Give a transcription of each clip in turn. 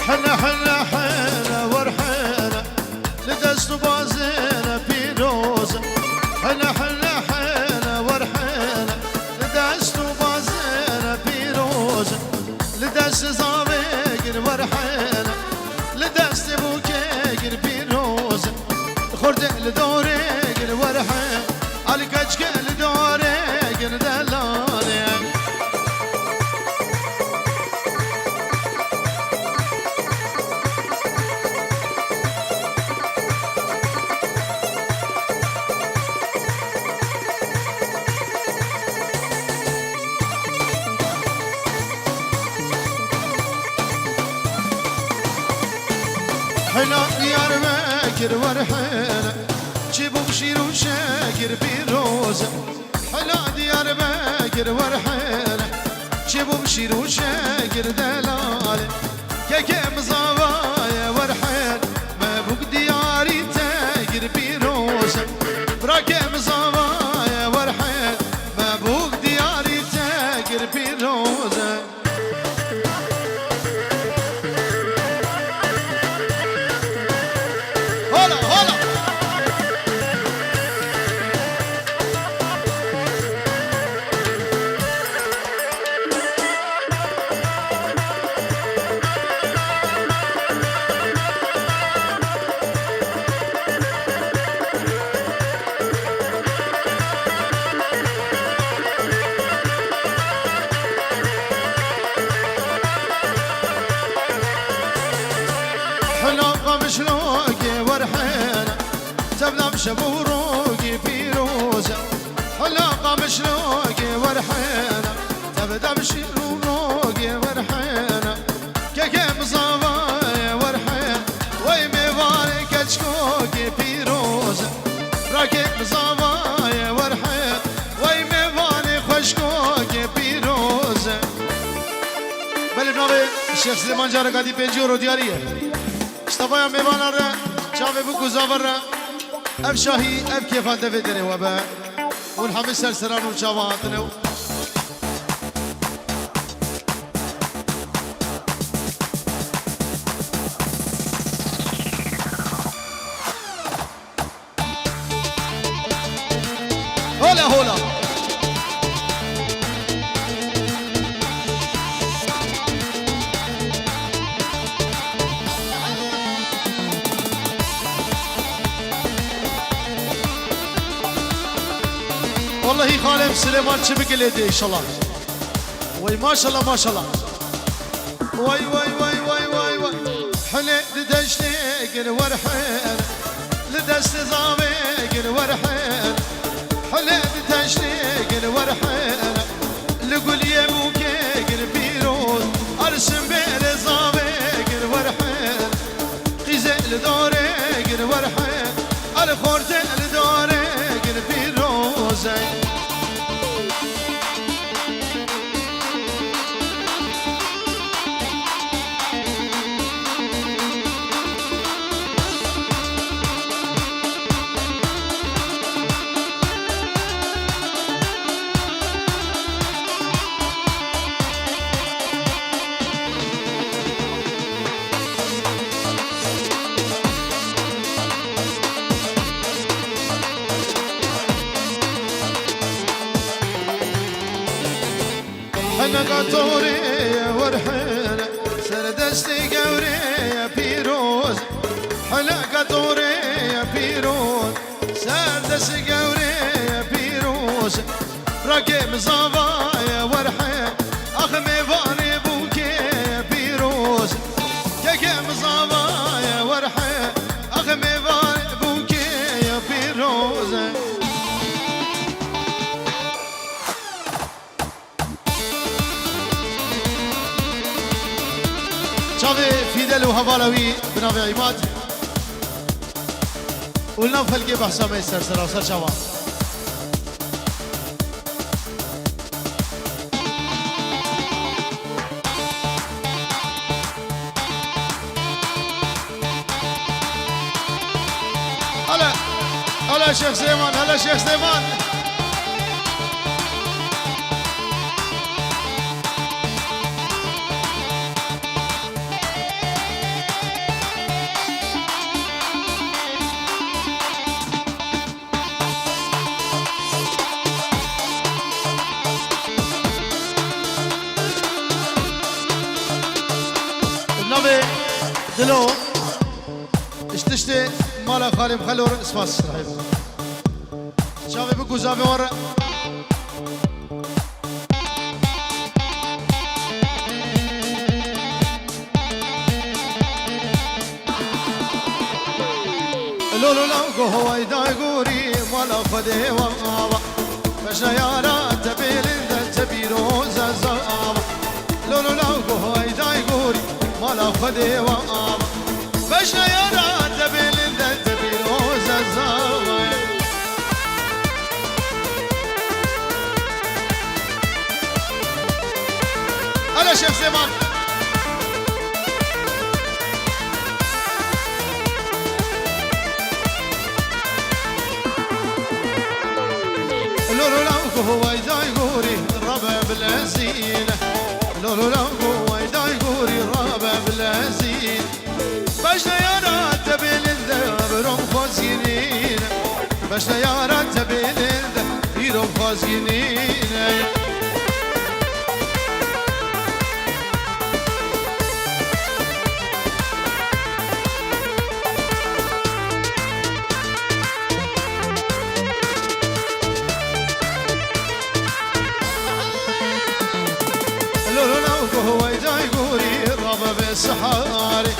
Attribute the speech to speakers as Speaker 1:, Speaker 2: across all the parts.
Speaker 1: حنا حنا حنا ورحنا لدست بازنا بيروز حنا حنا حنا ورحنا لدست بازنا بيروز لدست زاويق ورحنا لدست بوكيق بيروز خرد لدوريق ورحنا على كجك لدوريق دلالي حنا ديار ماكر ورحنا جيبوا بشير وشاكر بيروز حنا ديار ماكر ورحنا جيبوا بشير وشاكر دلال كيكي مزاوايا ورحنا ما بوك دياري تاكر بيروز براكي مزاوايا ورحنا ما بوك دياري تاكر بيروز مشلوقي ورحينا تبدا بشبوروقي بيروزة حلاقة مشلوقي ورحينا تبدا بشبوروقي ورحينا كيكي مصابايا ورحينا ويمي باري كتشكوقي بيروزة راكي مصابايا ورحينا ويمي باري خشكوقي بيروزة بله بنابه الشيخ سليمان جارة قادي بيجورو دياريه اشتفايا ميوانا را جاوه بو گزاور را اف شاهی اف کیفان دوه دنه و با اون همه سرسران و جاوان دنه هولا هولا والله خالم سليمان شبك اليدي ان شاء الله وي ما شاء الله ما شاء الله وي وي وي وي وي وي حلي لدشتيق الورحين لدست زاويق الورحين حلي لدشتيق الورحين لقول يموكيق البيروز ارسم بين زاويق الورحين قيزة لدوريق الورحين الخورت لدوريق البيروز حنا قطوري ورحنا سردستي قوري يا بيروز حنا قطوري يا بيروز سردستي قوري يا بيروز راكب زوايا ورحنا اخمي فاني بوكي يا بيروز كيكم زوايا ورحنا اخمي فاني بوكي يا بيروز شافي فيدل وهفالوي بنافي عماد ولنا فلقي بحسا ما يسترسل وصل شباب هلا هلا شيخ سليمان هلا شيخ سليمان دلو اشتشتي مالا خالي مخلو رأس فاس صاحب شافي بكو زافي ورا لولو لو هو يداغوري مالا فدي وغابا فشنا يارا تبيل تبيرو زازابا لولو لو هو يداغوري مالا فدي وغابا فشنا يارا تبيل تبيرو زازابا هلا شيخ سليمان لولو لو هو يدايقوري الربع بالعزينة لولو لو هو يدايقوري الربع بالعزينة باشنا يا رات بالنذا بروم فازينين باشنا يا رات بالنذا بروم فازينين هو يدايقوري ربا بالسحاري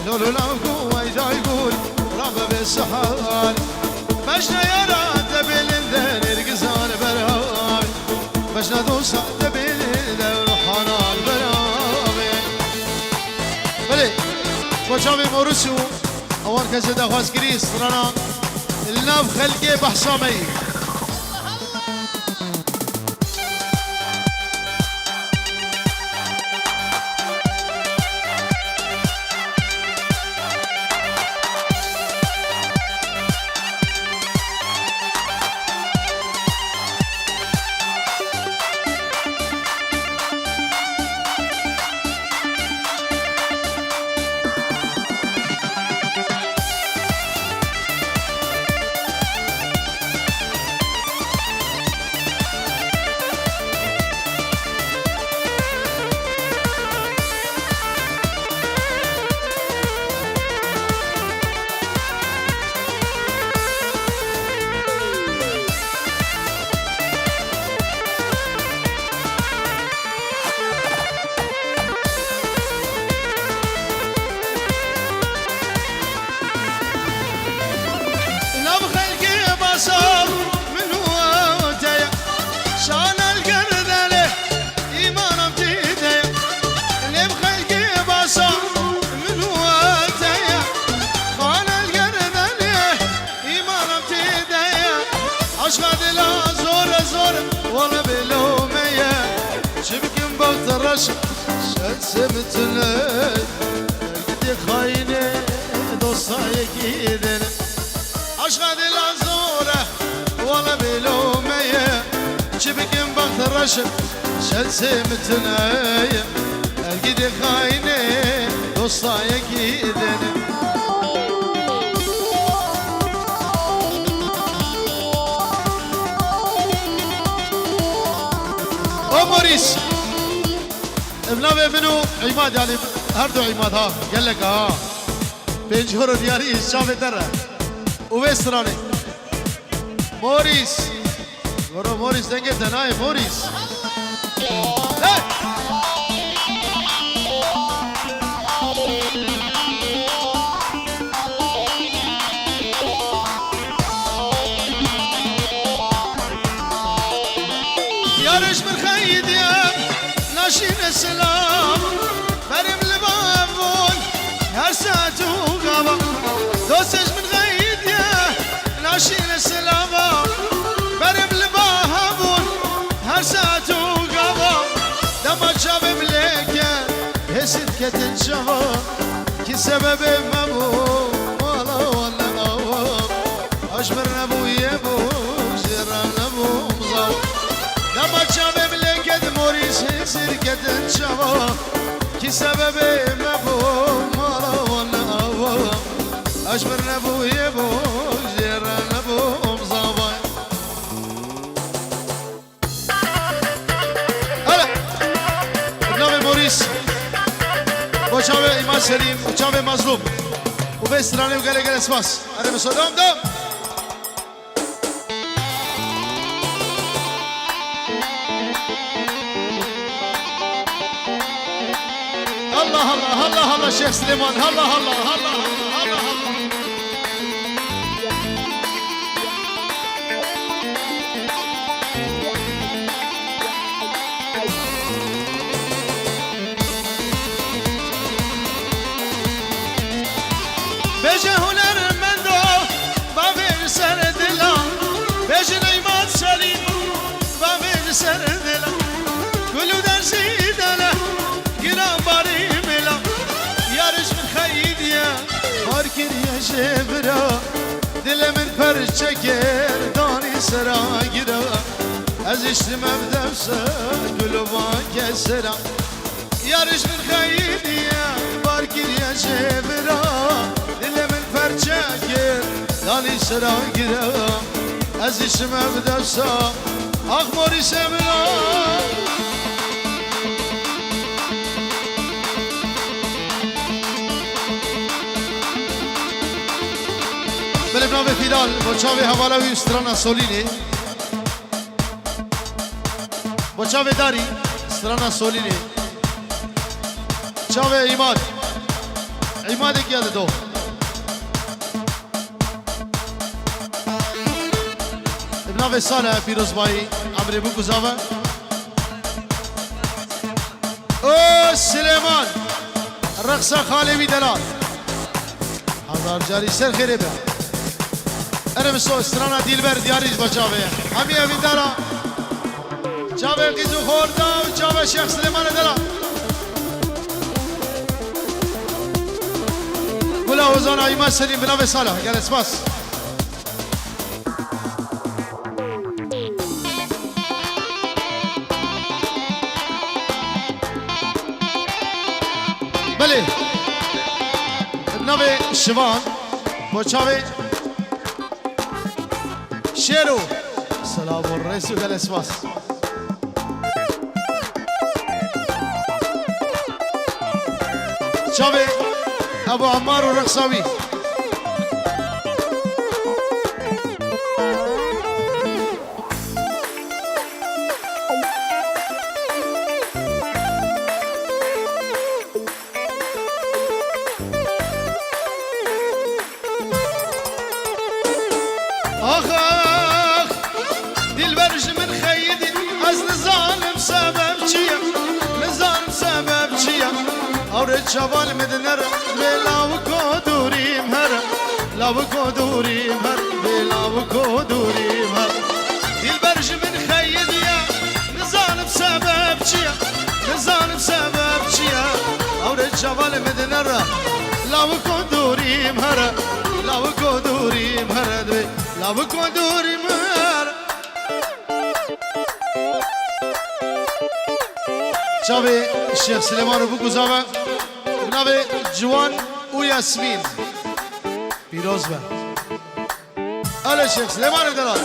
Speaker 1: لولو لو هو يدايقوري ربا بالسحاري باشنا يا رات بالنذا نرقصان برهامي باشنا دوسا بالنذا روحانا البرهامي بلي وشامي مورسو اول كزدا خواز كريس رانا الناف خلقي بحصامي سمتنا قد خاينة دوصايك إيدنا أشغال العزورة ولا بلومية شبك بغت الرشب شد سمتنا قد خاينة دوصايك إيدنا موريس ابناء منو عماد يعني هردو عماد ها قال لك ها بينجهر دياري الشافي ترى وبيسراني موريس ورو موريس دنجي تناي موريس هاي يا رش من خيد يا ناشين السلام مريم لبابون هرسات وقابا دوسج من غيد يا ناشين السلام مريم لبابون هرسات وقابا دما شابب لك هسد كتنشفا كي سبب مبو ولا نواب أشبر نبو يبو جران نبو مضاو دما شابب لك موريس سرقة الشباب كي سبب مفهوم ولا نواب أشبر نبو يبو جيران نبو مصابي هلا ابنامي موريس چاوه ایمان سلیم و چاوه مظلوم و به استرانه و گله گله سپاس اره مسودام دام الله الله الله الله شيخ سليمان الله الله الله الله الله بجه هنر مندو بابر سر دلا بجه نیمات سلیم بابر سر دلا گلو در زیدانا گرام باری ملا یارش من خیدیا مار کریا شبرا دل من پر چکر دانی سرا گرا از اشتم افدفسا گلو با کسرا یارش من خیدیا مار کریا شبرا دل من پر چکر دانی سرا گرا از اشتم افدفسا اخباری سمرا بلبنام فیلال با چاوه حوالاوی استرانا سولینی با چاوه داری استرانا سولینی چاوه ایماد ایماد کیا دو ابنام ساله پیروز بایی عمری بو گزاوه او سلیمان رقصه خالوی دلال هزار جاری سر خیره به أنا بسو استرانا ديلبر دياريش بچاوه همي اوين دارا چاوه قيزو خوردا و چاوه شيخ سليمان دارا قولا وزانا ايمان سليم بناوه سالا قال اسباس بله بناوه شوان بچاوه شيرو سلام الرئيس وقال اسواس شابي ابو عمار والرقصاوي شوال مدنر بلاو کودوریم هر لاو کودوریم هر بلاو کودوریم هر دل برج من خیدیا نزانم سبب چیا نزانم سبب چیا اور شوال مدنر لاو کودوریم هر لاو کودوریم هر لاو کودوریم هر شاوی شیخ سلیمان رو بگذارم نوی جوان و یاسمین پیروز به آله شیخ سلیمان دلال